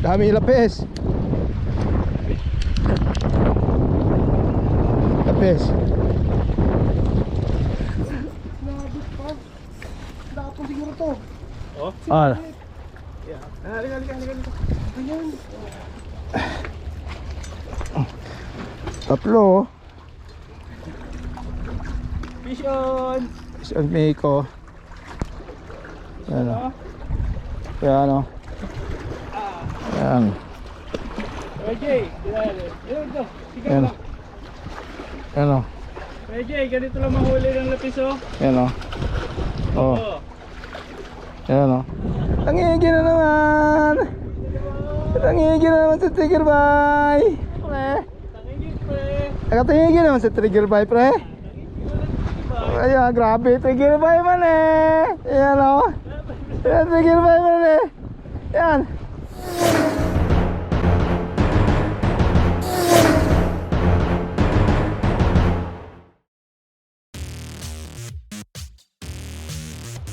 Dami lapis. Lapis. Nabit pa. Dapat siguro to. Oh? Ah, Yeah. Halika. Ayan. tatlo. Fish on! Isang Meiko. Yan o. Yan o. Yan. Okay, yan to. Sige Yan o. lang. Yan o. Okay, ganito lang mahuli ng lapis oh. Yan o. Oh. Oh. Yan o. Tangigi na naman. Tangigi na naman sa trigger bye. Pre. Tangingin pre. Nakatingigi naman sa trigger bye pre. Ayan, grabe trigger bye man eh. Yan o. Yan trigger bye man eh. Yan.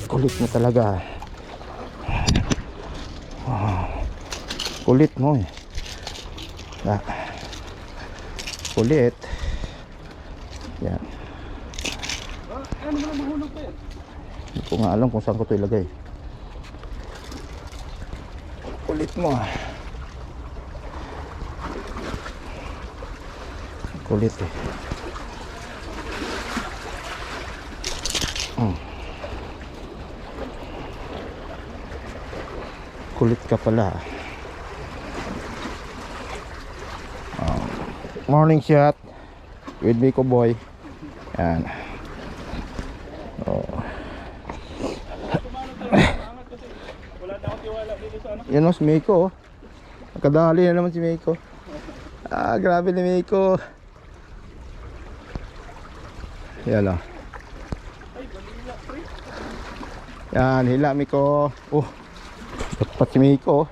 Kulit mo talaga. Wow. Kulit mo eh. Kulit. Yan. Ano mo na mahulog pa yan? Hindi ko nga alam kung saan ko ito ilagay. Kulit mo. Kulit eh. Kulit ka pala. Morning shot with Biko Boy. Yan. Oh. Wala na akong tiwala dito sa ano. Yan o si Miko. Nakadali na naman si Miko. Ah, grabe ni Miko. Yan o. Yan, hila Miko. Dapat si Miko.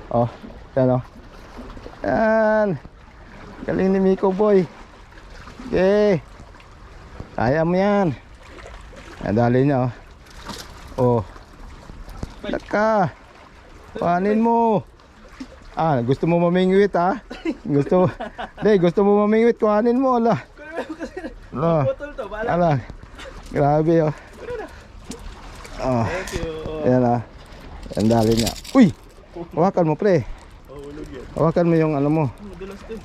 Oh, yan o. Yan. Galing ni Miko Boy. Okay. Kaya mo yan. Nadali niya oh. Laka. Panin mo. Ah, gusto mo mamingwit ha? Gusto mo mamingwit, kuhanin mo ala. Ala. Botol to, bala. Ala. Grabe oh. Oh. Thank you. Yan ah. Yan dali niya. Uy! Hawakan mo pre. Oh, ulog yan. Hawakan mo yung ano mo. Madulas din.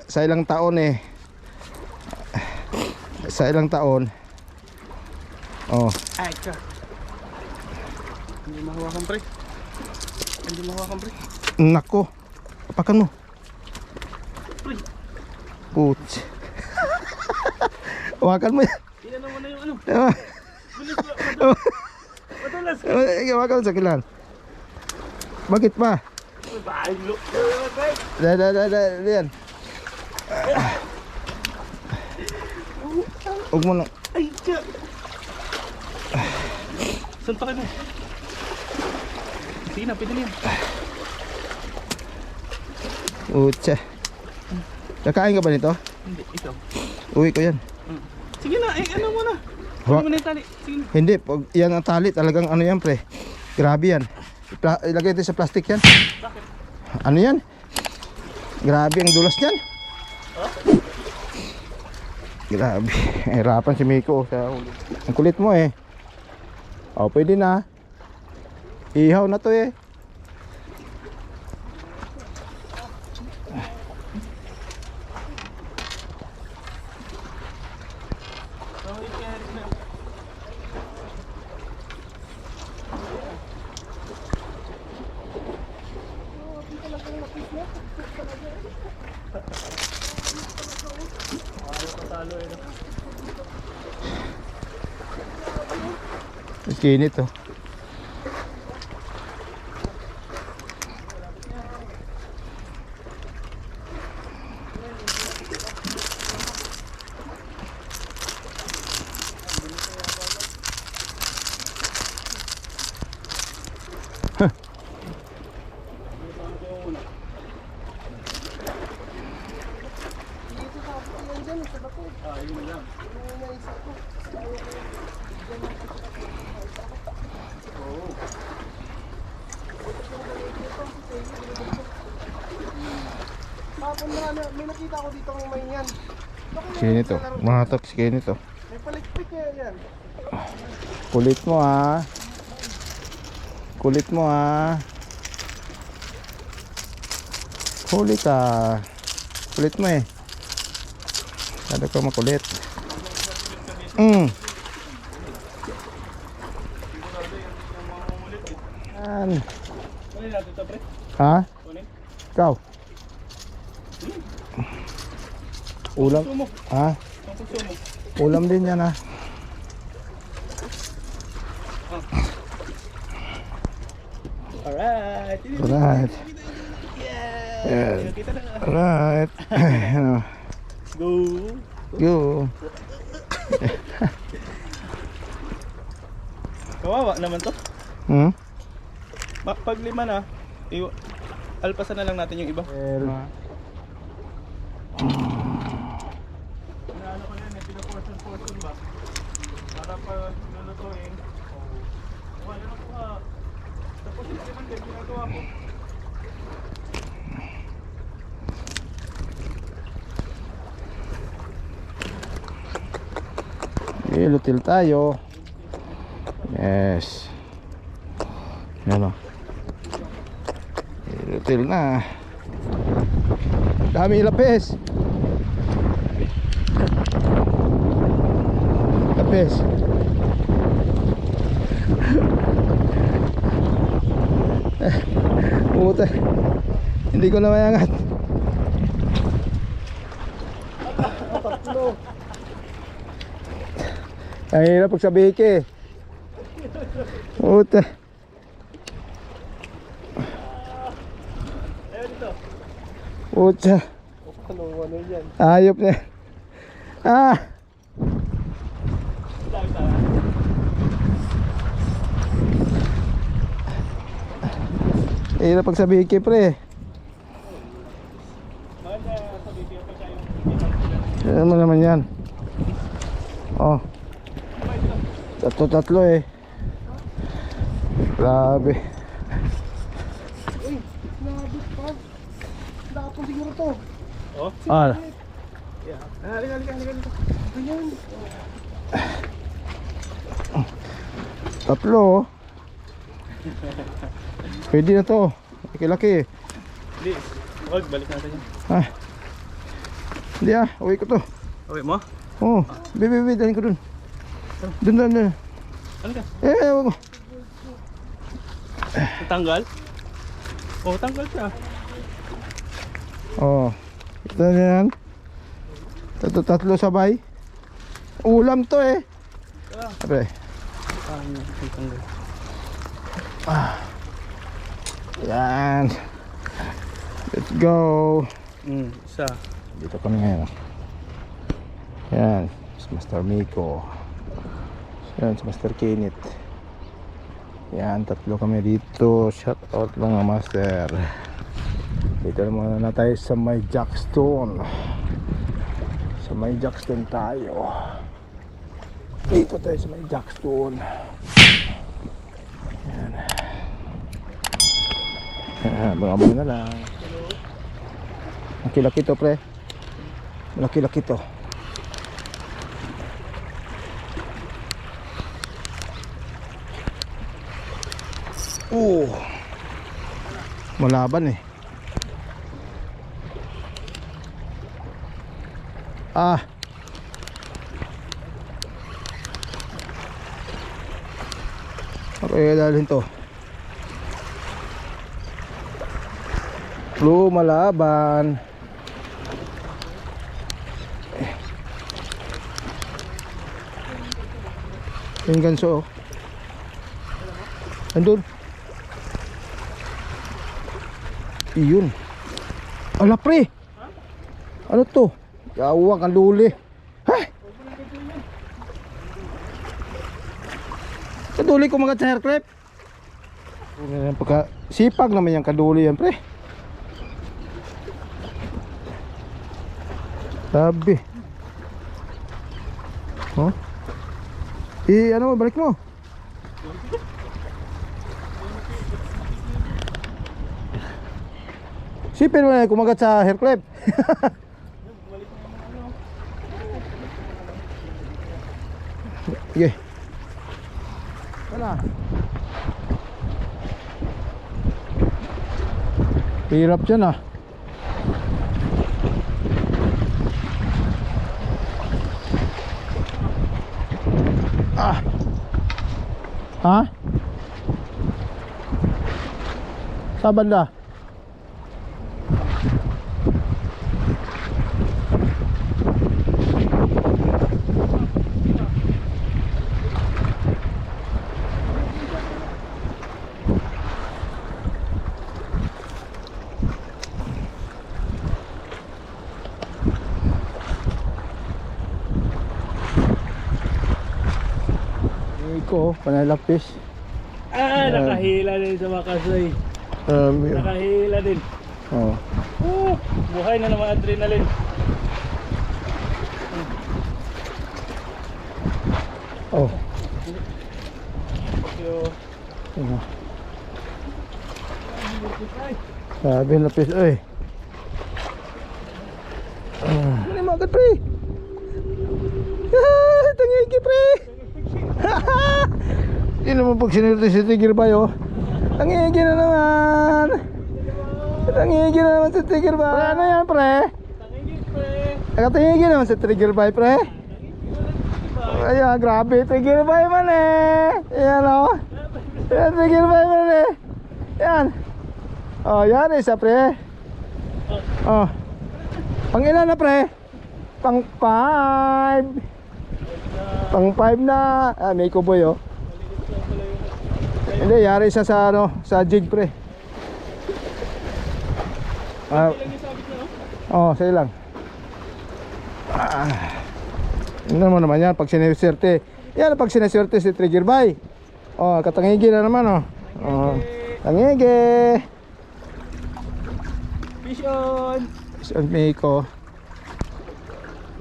Sa ilang taon eh. Sa ilang taon. Oh. Ay, ka. Hindi mahawakan pre. Nako. Apakan mo. Pre. Putz. Hawakan mo yan. Tingnan mo na yung ano. Ah. Bilis mo. Madulas ka. Hawakan mo sa kilan. Bakit pa? Bahay lo. Yan. Huwag mo na. Ay, ka. Saan pa kayo? Sige na, pwede na yan. Utsa. Kakain ka ba nito? Hindi, ito. Uwi ko yan. Sige na, ano mo na. Hawa- Ano mo na yung tali? Sige na. Hindi, pag yan ang tali, talagang ano yan pre. Grabe yan. Ilagay ito sa plastic yan. Bakit? Ano yan? Grabe ang dulas niyan. Grabe. Hirapan si Miko. Ang kulit mo eh. Oh, pwede na. Ihaw na to eh. Kinit oh. Hapon na, may nakita ko dito ng may yan. Sinito. Mahatak si Kenito. May palikpik niya yan. Kulit mo ah. Kulit mo ah. Huli ka. Kulit mo eh. Masyado ka makulit. Yan. Kunin natin ito, pre. Ha? Kunin. Ikaw? Ulam? Puso mo. Ha? Ang puso mo. Ulam din yan ha. Alright. Alright. Yeah. Yan. Kita na. Alright. Ano? Go. Yo. Kawawa naman to. Hmm? Pag lima na, alpasan na lang natin yung iba. Ano ko yan, pinaportion ba? Para pag lulutuin. Wala na ko ha. Tapos yung naman din, ginagawa ko. Ilutil tayo. Yes. Yan o. Ilutil na. Dami ilapis. Lapis. Puta. Hindi ko na mayangat. Ang hirap pag sa bike. Puta. Ayun dito. Puta. Ano yan? Ayop na. Ah. Hirap pag sa bike pre. Maganda sa video pa siya yung Ano naman yan? Oh. Tatlo eh. Grabe. Uy, nabit pa. Dapon siguro to. Oh? Ah. Yeah. Halika. Ayan. Tatlo oh. Pwede na to. Laki-laki. Hindi. Huwag, balik natin yan. Ah. Hindi ah, uwi ko to. Okay mo? Oh, bebe, dalhin ko dun. Dun. Ano ka? Wag mo. Tanggal? Oh, tanggal siya. Oh. Ito na yan. Tatlo sabay. Ulam to eh. Aray. Tanggal. Yan. Let's go. Isa. Dito kami ngayon. Yan. Si Master Miko. Yan, si Master Kenneth. Yan, tatlo kami dito. Shout out mga master. Dito naman na tayo sa may Jackstone. Sa may Jackstone tayo. Dito tayo sa may Jackstone. Yan. Yan, mga na lang. Laki-laki to pre. Laki-laki to. Malaban eh. Ah. Okay, dalhin to. Lumalaban. Yung ganso oh. Andun. Iyon. Ala pre. Ano to? Yawak ang luli. Ha? Kaduli ko mga sa haircrep. Pagka sipag naman yung kaduli yan pre. Sabi. Oh. Ano mo, balik mo. Sipin mo na kumagat sa hair clip. Balik na yung ano. Sige. Wala. Hirap dyan ah. Ah. Ha? Sa banda? Iko, panalapis. Nakahila din sa wakas ay. Nakahila din. Oh. Buhay na naman adrenaline. Oh. So, Ano? Sabi lapis, oy. Ano yung mga pre? Tangigi pre! Hindi naman pag sinirti si Tigir ba yun? Tangigi na naman! Tangigi na naman si Tigir ba? Pre, ano yan pre? tangingin pre. Nakatingigi naman si Tigir ba pre? Ayan, grabe Tigir ba man eh! Ayan o! Ayan, Tigir ba man eh! Ayan! Oh, yan isa pre! Oh! Pang ilan na pre? Pang 5! Pang 5 na! Ah, may kuboy oh! Hindi, yari siya sa ano, sa jig pre. Ah, Ilang yung sabit na no? oh, sige lang. Ano mo naman yan pag sineswerte. Yan pag sineswerte si Trigger Bay. Oh, katangigi na naman oh. Oh, tangigi. Fish on! Isang Miko.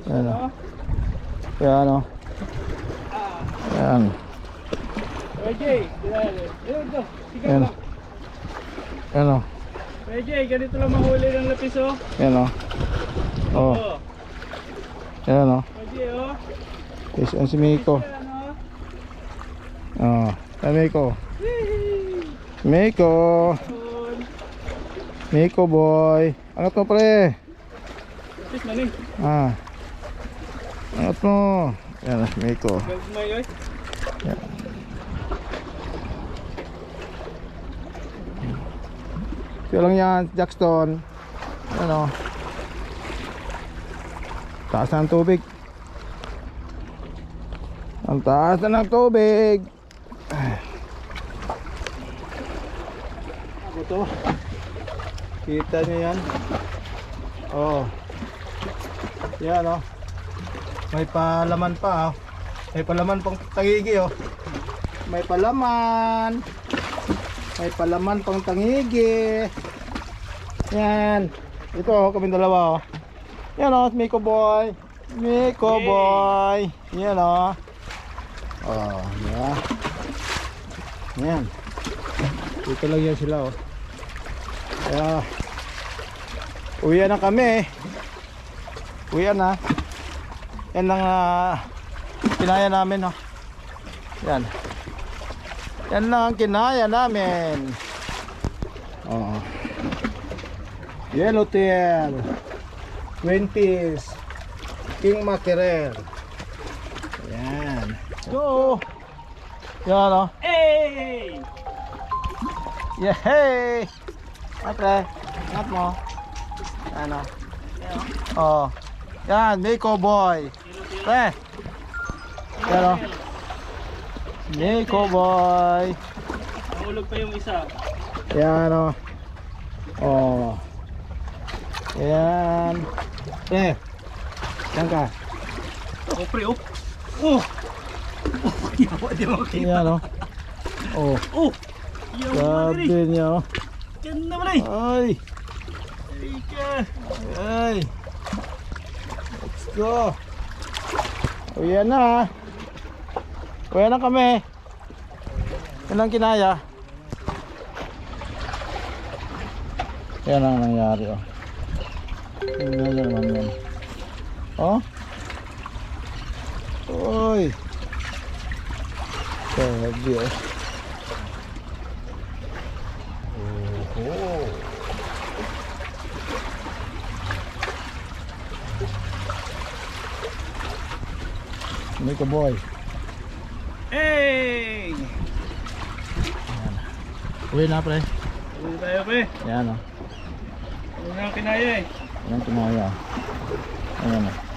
Yan oh. Yan oh. Yan. PJ, go. Sigaw Yan. lang. Yan oh. PJ, ganito lang mahuli ng lapis oh. Yan oh. Oh, Oh. yan oh. PJ oh. Isang si Miko. Yan oh. Oh, yan Miko. Miko. On. Miko boy. Angat mo pre. Lapis man eh. Ah. Angat mo. Yan oh, Miko. Gagmay oy. Ito lang yan, Jackson. Ano? Taas na ng tubig. Ang taas na ng tubig. Ako to. Kita nyo yan. Oh. Yan oh. May palaman pa oh. May palaman pang tangigi oh. May palaman. May palaman pang tangigi. Yan. Ito oh, kami dalawa oh. Yan oh, Miko boy. Miko Yay. boy. Yan oh. Oh, yeah. Yan. Dito lang yan sila oh. Kaya uwian na kami. Uwian na. Yan lang kinaya namin oh. Yan. Yan lang ang kinaya namin. Oh. Yellowtail 20s King Mackerel. Yan. Go. Yan oh. Hey! Yehey. Ate, ingat mo. Ano? Oh. Yan, Miko boy. Pre. Yan oh. Miko boy. Nahulog pa yung isa. Yan o. Oh. Yan. Eh. Yan ka. Oh pre oh. Oh! Di mo kita. Yan o. Oh. Oh! Yaw Sabi diri. niya o. Diyan na pala eh. Ay. Ika. Ay. Let's go. Uyan na. Uyan na kami. Yan ang kinaya. Yan ang nangyari oh. Tingnan nyo naman yan. Oh. Oy. Sabi oh. Oh. Miko boy. Hey! Uwi na pre. Uwi tayo pre. Yan oh. Ano nga kinaya eh. Yan tumaya. Ayan oh.